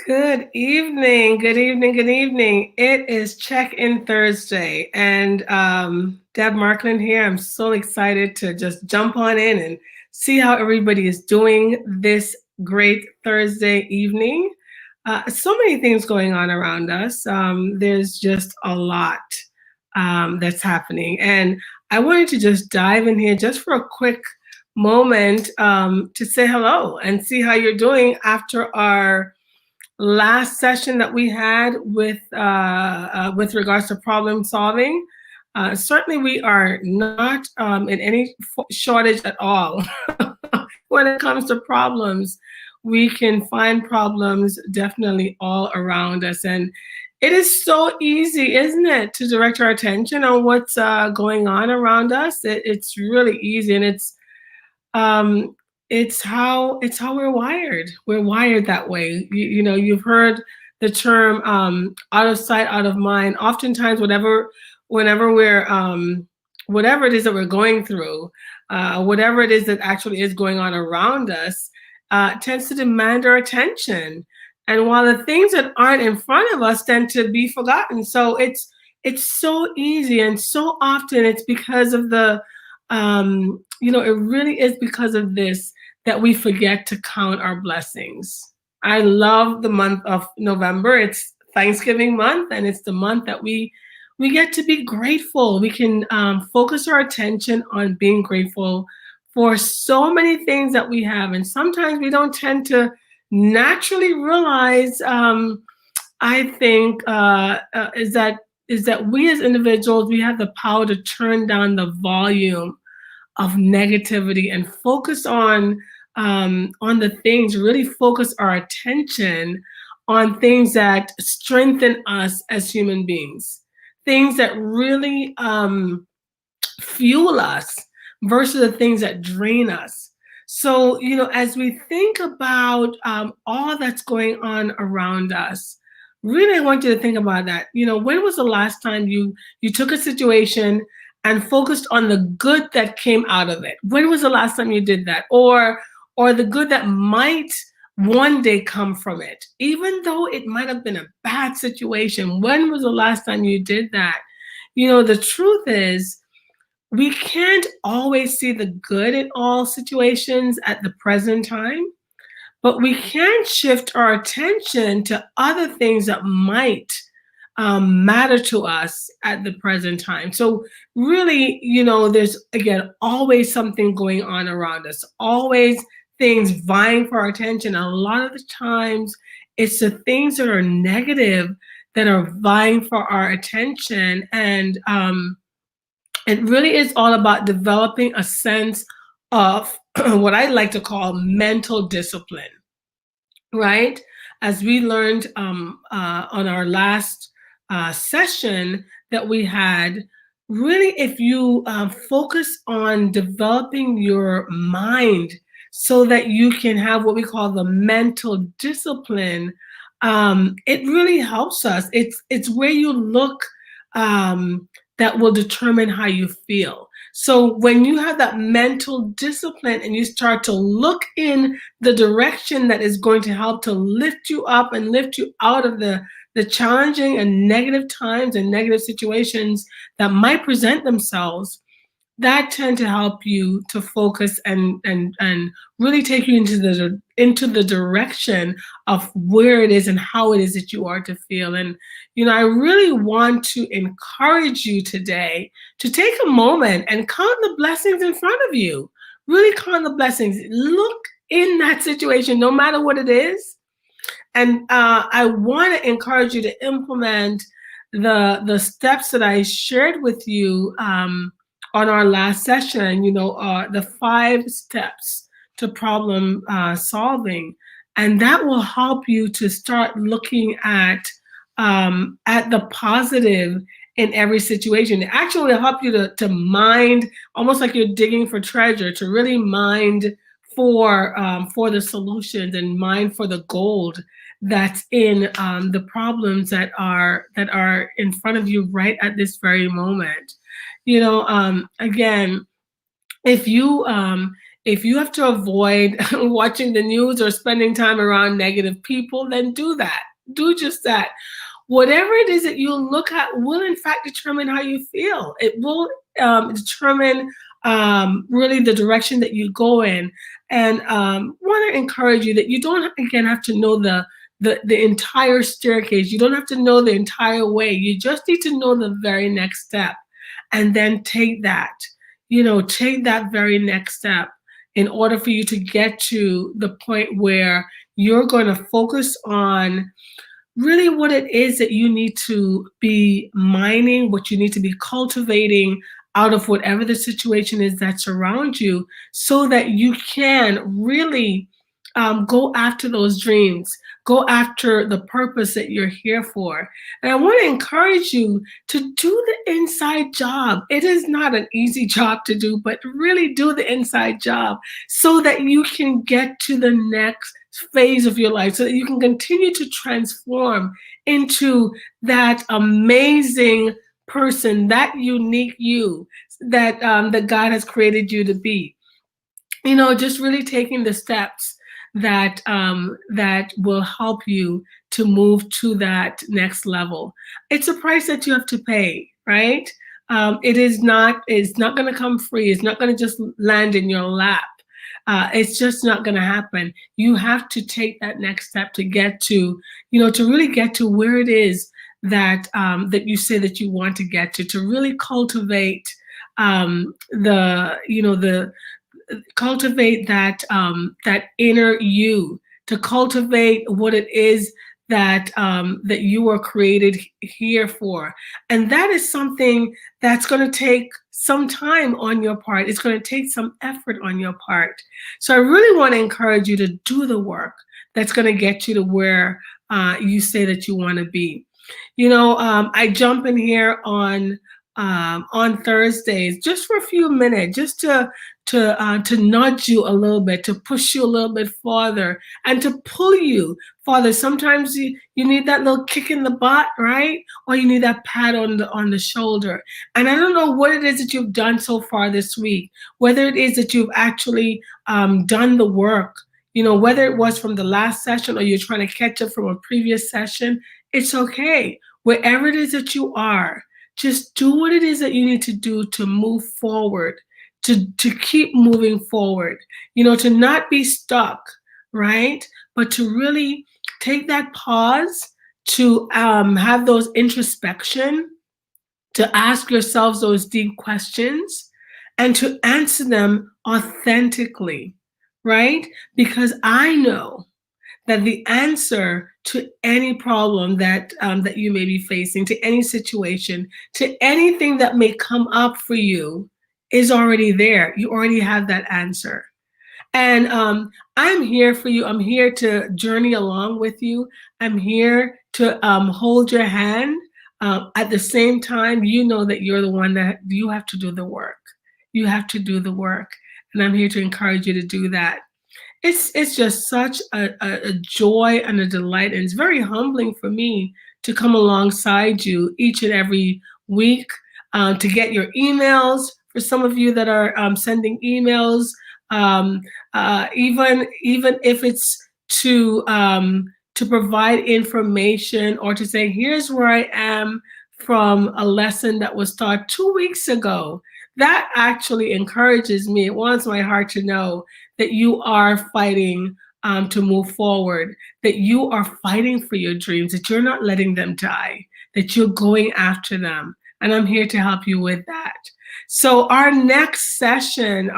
Good evening, good evening, good evening. It is Check-In Thursday, and Deb Marklin here. I'm so excited to just jump on in and see how everybody is doing this great Thursday evening. So many things going on around us. There's just a lot that's happening, and I wanted to just dive in here just for a quick moment to say hello and see how you're doing after our last session that we had with regards to problem solving. Certainly, we are not in any shortage at all when it comes to problems. We can find problems definitely all around us, and it is so easy, isn't it, to direct our attention on what's going on around us. It's really easy, and um, it's how we're wired. We're wired that way. You know, you've heard the term out of sight, out of mind. Oftentimes, whenever we're whatever it is that we're going through, whatever it is that actually is going on around us, tends to demand our attention. And while the things that aren't in front of us tend to be forgotten, so it's so easy, and so often it's because of it really is because of this that we forget to count our blessings. I love the month of November. It's Thanksgiving month, and it's the month that we get to be grateful. We can focus our attention on being grateful for so many things that we have, and sometimes we don't tend to naturally realize. I think is that we as individuals, we have the power to turn down the volume of negativity and focus on the things, really focus our attention on things that strengthen us as human beings, things that really fuel us versus the things that drain us. So, as we think about all that's going on around us, really, I want you to think about that. When was the last time you took a situation and focused on the good that came out of it? When was the last time you did that? Or the good that might one day come from it, even though it might have been a bad situation. When was the last time you did that? The truth is, we can't always see the good in all situations at the present time, but we can shift our attention to other things that might matter to us at the present time. So, really, there's again always something going on around us, always things vying for our attention. A lot of the times, it's the things that are negative that are vying for our attention. And it really is all about developing a sense of what I like to call mental discipline, right? As we learned on our last session that we had, really, if you focus on developing your mind so that you can have what we call the mental discipline, it really helps us. It's where you look that will determine how you feel. So when you have that mental discipline and you start to look in the direction that is going to help to lift you up and lift you out of the challenging and negative times and negative situations that might present themselves, that tend to help you to focus and really take you into the direction of where it is and how it is that you are to feel. And I really want to encourage you today to take a moment and count the blessings in front of you. Really count the blessings. Look in that situation, no matter what it is, and I want to encourage you to implement the steps that I shared with you on our last session. The 5 steps to problem solving, and that will help you to start looking at the positive in every situation. It actually will help you to mind, almost like you're digging for treasure, to really mind for the solutions and mind for the gold that's in the problems that are in front of you right at this very moment. Again, if you If you have to avoid watching the news or spending time around negative people, then do that. Do just that. Whatever it is that you look at will in fact determine how you feel. It will determine really the direction that you go in. And want to encourage you that you don't again have to know the entire staircase. You don't have to know the entire way. You just need to know the very next step, and then take that. Take that very next step in order for you to get to the point where you're going to focus on really what it is that you need to be mining, what you need to be cultivating out of whatever the situation is that's around you, so that you can really go after those dreams, go after the purpose that you're here for. And I want to encourage you to do the inside job. It is not an easy job to do, but really do the inside job so that you can get to the next phase of your life, so that you can continue to transform into that amazing person, that unique you that God has created you to be. Just really taking the steps that will help you to move to that next level. It's a price that you have to pay, right? It's not going to come free. It's not going to just land in your lap. It's just not going to happen. You have to take that next step to get to really get to where it is that you say that you want to get to really cultivate the cultivate that inner you, to cultivate what it is that you were created here for. And that is something that's going to take some time on your part. It's going to take some effort on your part. So I really want to encourage you to do the work that's going to get you to where you say that you want to be. I jump in here on Thursdays just for a few minutes, just to nudge you a little bit, to push you a little bit farther, and to pull you farther. Sometimes you need that little kick in the butt, right? Or you need that pat on the shoulder. And I don't know what it is that you've done so far this week, whether it is that you've actually done the work, whether it was from the last session or you're trying to catch up from a previous session. It's okay. Wherever it is that you are, just do what it is that you need to do to move forward, to keep moving forward, to not be stuck, right? But to really take that pause, to have those introspection, to ask yourselves those deep questions, and to answer them authentically, right? Because I know that the answer to any problem that you may be facing, to any situation, to anything that may come up for you, is already there. You already have that answer. And I'm here for you. I'm here to journey along with you. I'm here to hold your hand. At the same time, you know that you're the one that you have to do the work. You have to do the work. And I'm here to encourage you to do that. It's just such a joy and a delight, and it's very humbling for me to come alongside you each and every week, to get your emails. For some of you that are sending emails, even if it's to provide information, or to say, here's where I am from a lesson that was taught 2 weeks ago. That actually encourages me. It warms my heart to know that you are fighting to move forward, that you are fighting for your dreams, that you're not letting them die, that you're going after them. And I'm here to help you with that. So our next session,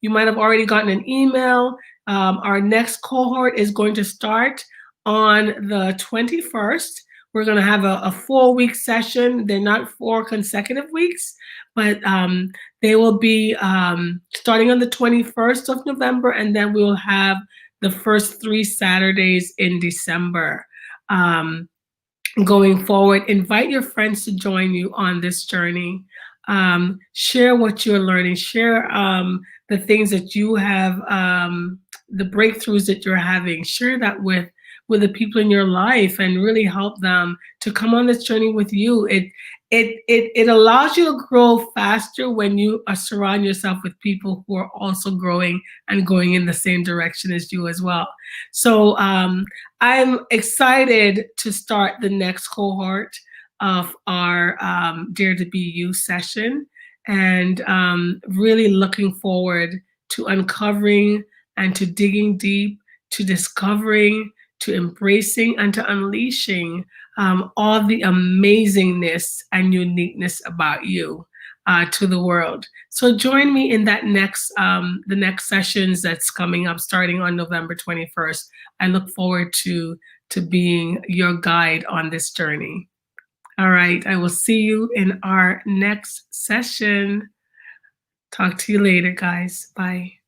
you might have already gotten an email. Our next cohort is going to start on the 21st. We're going to have a 4-week session. They're not 4 consecutive weeks, but they will be starting on the 21st of November, and then we will have the first 3 Saturdays in December. Going forward, invite your friends to join you on this journey. Share what you're learning. Share the things that you have, the breakthroughs that you're having. Share that with the people in your life, and really help them to come on this journey with you. it allows you to grow faster when you surround yourself with people who are also growing and going in the same direction as you as well. So I'm excited to start the next cohort of our Dare to Be You session, and really looking forward to uncovering and to digging deep, to discovering, to embracing, and to unleashing all the amazingness and uniqueness about you to the world. So join me in that next the next sessions that's coming up starting on November 21st. I look forward to being your guide on this journey. All right, I will see you in our next session. Talk to you later, guys. Bye.